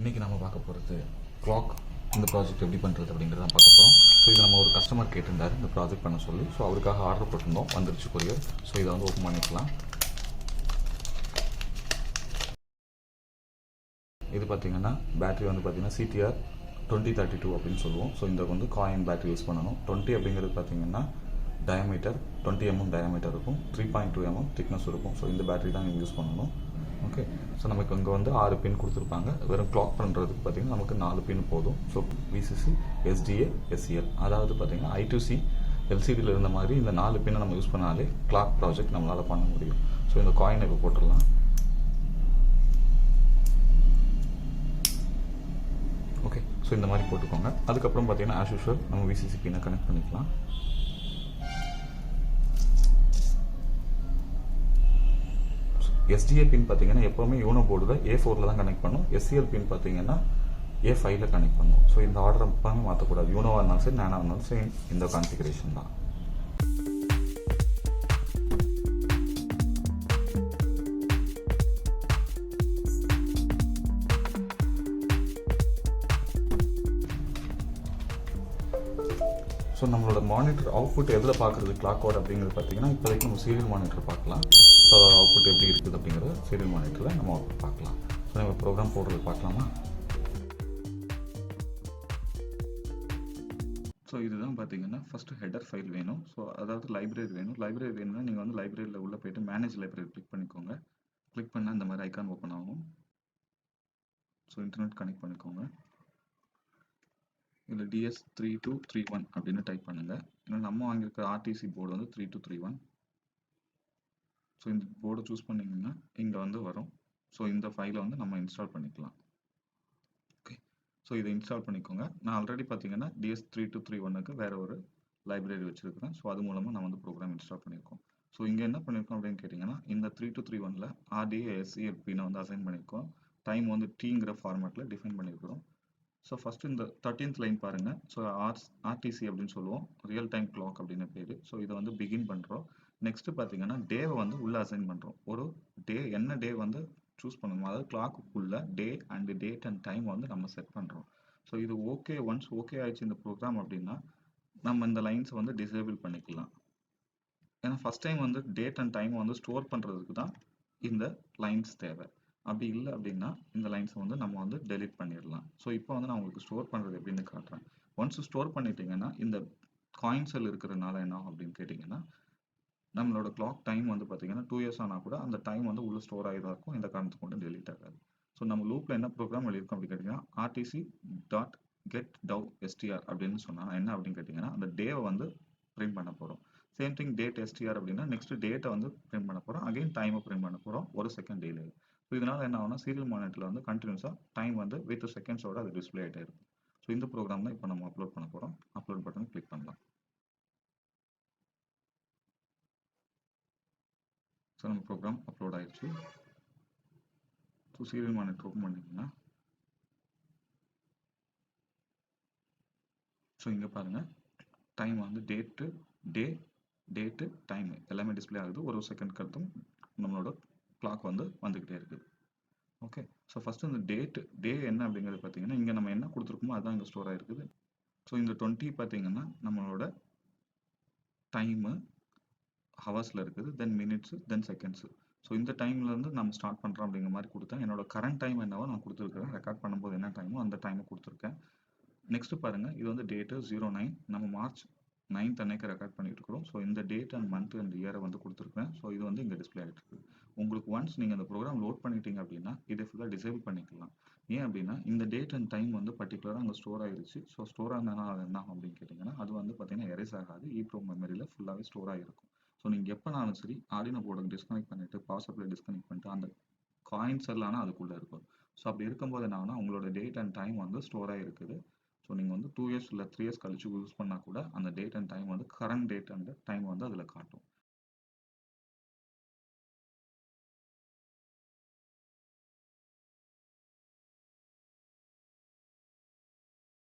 இன்றைக்கி நம்ம பார்க்க போகிறது கிளாக் இந்த ப்ராஜெக்ட் எப்படி பண்ணுறது அப்படிங்கிறத பார்க்க போகிறோம். ஸோ இது நம்ம ஒரு கஸ்டமர் கேட்டிருந்தார் இந்த ப்ராஜெக்ட் பண்ண சொல்லி. ஸோ அவருக்காக ஆர்டர் போட்டிருந்தோம், வந்துருச்சு கொரியர். ஸோ இதை வந்து ஓப்பன் பண்ணிக்கலாம். இது பார்த்திங்கன்னா பேட்டரி வந்து பார்த்திங்கன்னா CTR 2032 அப்படின்னு சொல்லுவோம். ஸோ இந்த வந்து காயின் பேட்டரி யூஸ் பண்ணணும். 20 அப்படிங்கிறது பார்த்திங்கன்னா டயமீட்டர் 20 mm டயமீட்டர் இருக்கும், 3.2 mm திக்னஸ் இருக்கும். ஸோ இந்த பேட்டரி தான் நீங்கள் யூஸ் பண்ணணும். ஓகே, ஸோ நமக்கு இங்கே வந்து 6 பின் கொடுத்துருப்பாங்க. வெறும் கிளாக் பண்ணுறதுக்கு பார்த்திங்கன்னா நமக்கு 4 பின் போதும். ஸோ VCC, SDA, SCL, அதாவது பார்த்திங்கன்னா I2C LCDயில் இருந்த மாதிரி இந்த 4 பின்னை நம்ம யூஸ் பண்ணாலே கிளாக் ப்ராஜெக்ட் நம்மளால் பண்ண முடியும். ஸோ இந்த காயினை இப்போ போட்டுடலாம். ஓகே, ஸோ இந்த மாதிரி போட்டுக்கோங்க. அதுக்கப்புறம் பார்த்திங்கன்னா ஆஸ் யூஷுவல் நம்ம VCC பின்னை கனெக்ட் பண்ணிக்கலாம். SDA பின் பார்த்தீங்கன்னா எப்போவுமே யூனோ போர்டில் A4 தான் கனெக்ட் பண்ணும். SCL பின் பார்த்தீங்கன்னா A5 கனெக்ட் பண்ணும். ஸோ இந்த ஆர்டர் எப்பவுமே மாற்றக்கூடாது. யூனோவாக இருந்தாலும் சரி, நேனாக இருந்தாலும் சரி, இந்த கான்ஃபிகரேஷன் தான். ஸோ நம்மளோட மானிட்டர் அவுட்புட் எதில் பார்க்குறது கிளாக்கோட அப்படிங்கிறது பார்த்தீங்கன்னா இப்போதைக்கு நம்ம சீரியல் மானிட்டர் பார்க்கலாம். ஸோ அவுட்புட் எப்படி இருக்குது அப்படிங்கிறத சீரியல் மானிட்டரில் நம்ம அவுட்புட் பார்க்கலாம். ஸோ நம்ம ப்ரோக்ராம் போடுறது பார்க்கலாமா? ஸோ இதுதான் பார்த்தீங்கன்னா ஃபஸ்ட்டு ஹெடர் ஃபைல் வேணும். ஸோ அதாவது லைப்ரரி வேணும். லைப்ரரி வேணும்னா நீங்கள் வந்து லைப்ரரியில் உள்ளே போய்ட்டு மேனேஜ் லைப்ரரி கிளிக் பண்ணிக்கோங்க. கிளிக் பண்ணால் இந்த மாதிரி ஐக்கான் ஓப்பன் ஆகும். ஸோ இன்டர்நெட் கனெக்ட் பண்ணிக்கோங்க. இதில் DS3231 அப்படின்னு டைப் பண்ணுங்கள். ஏன்னா நம்ம வாங்கியிருக்க RTC போர்டு வந்து 3231. ஸோ இந்த போர்டை சூஸ் பண்ணிங்கன்னா இங்கே வந்து வரும். ஸோ இந்த ஃபைலை வந்து நம்ம இன்ஸ்டால் பண்ணிக்கலாம். ஓகே, ஸோ இதை இன்ஸ்டால் பண்ணிக்கோங்க. நான் ஆல்ரெடி பார்த்தீங்கன்னா DS3231க்கு வேறு ஒரு லைப்ரரி வச்சுருக்கிறேன். ஸோ அது மூலமாக நான் வந்து ப்ரோக்ராம் இன்ஸ்டால் பண்ணியிருக்கோம். ஸோ இங்கே என்ன பண்ணியிருக்கோம் அப்படின்னு கேட்டிங்கன்னா இந்த 3231ல் RDA SCL பின்னை வந்து அசைன் பண்ணியிருக்கோம். டைம் வந்து Tங்கிற ஃபார்மேட்டில் டிஃபைன் பண்ணியிருக்கிறோம். ஸோ ஃபஸ்ட்டு இந்த 13th லைன் பாருங்கள். ஸோ RTC அப்படின்னு சொல்லுவோம், ரியல் டைம் கிளாக் அப்படின்னு பேர். ஸோ இதை வந்து பிகின் பண்ணுறோம். நெக்ஸ்ட்டு பார்த்தீங்கன்னா டேவை வந்து உள்ளே அசைன் பண்ணுறோம். ஒரு டே என்ன டே வந்து சூஸ் பண்ணணும், அதாவது கிளாக்குக்குள்ளே day and date and time வந்து நம்ம செட் பண்ணுறோம். ஸோ இது ஓகே, ஒன்ஸ் ஓகே ஆயிடுச்சு இந்த ப்ரோக்ராம் அப்படின்னா நம்ம இந்த லைன்ஸை வந்து டிசேபிள் பண்ணிக்கலாம். ஏன்னா ஃபஸ்ட் டைம் வந்து டேட் அண்ட் டைம் வந்து ஸ்டோர் பண்ணுறதுக்கு தான் இந்த லைன்ஸ் தேவை. அப்படி இல்லை அப்படின்னா இந்த லைன்ஸை வந்து நம்ம வந்து டெலிட் பண்ணிடலாம். ஸோ இப்போ வந்து நான் உங்களுக்கு ஸ்டோர் பண்ணுறது எப்படின்னு காட்டுறேன். ஒன்ஸ் ஸ்டோர் பண்ணிட்டீங்கன்னா இந்த காயின் செல் இருக்கிறனால என்ன ஆகும் அப்படின்னு கேட்டிங்கன்னா நம்மளோட கிளாக் டைம் வந்து பார்த்தீங்கன்னா 2 years ஆனால் கூட அந்த டைம் வந்து உள்ள ஸ்டோர் ஆகி தான் இருக்கும். இந்த காரணத்துக்கு கொண்டு டெலிட் ஆகாது. ஸோ நம்ம லூப்பில் என்ன ப்ரோக்ராம் எழுதியிருக்கோம் அப்படின்னு கேட்டிங்கன்னா RTC.getDow.str அப்படின்னு சொன்னால் என்ன அப்படின்னு கேட்டிங்கன்னா அந்த டேவை வந்து பிரிண்ட் பண்ண போகிறோம். சேம் திங் டேட் STR அப்படின்னா நெக்ஸ்ட் டேட்டை வந்து பிரிண்ட் பண்ண போகிறோம். அகைன் டைமை பிரிண்ட் பண்ண போகிறோம் 1 செகண்ட் டிலே. ஸோ இதனால் என்ன ஆகும்னா சீரியல் மானிட்டரில் வந்து கண்டினியூஸாக டைம் வந்து வித் செகண்ட்ஸோட அது டிஸ்பிளே ஆகிட்டே இருக்கும். ஸோ இந்த ப்ரோக்ராம் தான் இப்போ நம்ம அப்லோட் பண்ண போகிறோம். அப்லோட் பட்டன் கிளிக் பண்ணலாம். ஸோ நம்ம ப்ரோக்ராம் அப்லோட் ஆயிடுச்சு. ஸோ சீரியல் மானிட்டர் ஓப்பன் பண்ணிங்கன்னா ஸோ இங்கே பாருங்கள் டைம் வந்து டேட்டு டைம் எல்லாமே டிஸ்பிளே ஆகுது. ஒரு செகண்ட் அடுத்தும் நம்மளோட கிளாக் வந்து வந்துக்கிட்டே இருக்குது. ஓகே, ஸோ ஃபஸ்ட்டு இந்த டே என்ன அப்படிங்கிறது பார்த்தீங்கன்னா இங்கே நம்ம என்ன கொடுத்துருக்கோமோ அதுதான் இங்கே ஸ்டோர் ஆகிருக்குது. ஸோ இந்த 20 பார்த்தீங்கன்னா நம்மளோட டைமு ஹவர்ஸில் இருக்குது, தென் மினிட்ஸு, தென் செகண்ட்ஸு. ஸோ இந்த டைம்லேருந்து நம்ம ஸ்டார்ட் பண்ணுறோம் அப்படிங்கிற மாதிரி கொடுத்தேன். என்னோட கரண்ட் டைம் என்னவோ நான் கொடுத்துருக்கேன். ரெக்கார்ட் பண்ணும்போது என்ன டைமோ அந்த டைமை கொடுத்துருக்கேன். நெக்ஸ்ட்டு பாருங்கள், இது வந்து டேட்டு 09 நம்ம மார்ச் 9th அன்னைக்கு ரெக்கார்ட் பண்ணிட்டு இருக்கிறோம். ஸோ இந்த டேட் அண்ட் மந்த் அண்ட் இயரை வந்து கொடுத்துருக்கேன். ஸோ இது வந்து இங்கே டிஸ்பிளே ஆகிட்டு இருக்குது. உங்களுக்கு ஒன்ஸ் நீங்கள் அந்த ப்ரோக்ராம் லோட் பண்ணிட்டீங்க அப்படின்னா இதை ஃபுல்லாக டிசேபிள் பண்ணிக்கலாம். ஏன் அப்படின்னா இந்த டேட் அண்ட் டைம் வந்து பர்டிகுலராக அங்கே ஸ்டோர் ஆகிடுச்சு. ஸோ ஸ்டோர் ஆனதுனால அது என்ன ஆகும் அப்படின்னு கேட்டிங்கன்னா அது வந்து பார்த்தீங்கன்னா எரேஸ் ஆகாது, EEPROM மெமரியில் ஃபுல்லாகவே ஸ்டோர் ஆகிருக்கும். ஸோ நீங்கள் எப்போனாலும் சரி Arduino போர்டை டிஸ்கனெக்ட் பண்ணிவிட்டு பவர் சப்ளை டிஸ்கனெக்ட் பண்ணிட்டு அந்த காயின்ஸ் எல்லாம் அதுக்குள்ளே இருக்கும். ஸோ அப்படி இருக்கும்போது என்ன ஆகுனா உங்களோட டேட் அண்ட் டைம் வந்து ஸ்டோர் ஆகிருக்குது. ஸோ நீங்கள் வந்து 2 years இல்லை 3 years கழிச்சு யூஸ் பண்ணால் கூட அந்த டேட் அண்ட் டைம் வந்து கரண்ட் டேட் அண்ட் டைம் வந்து அதில் காட்டும்.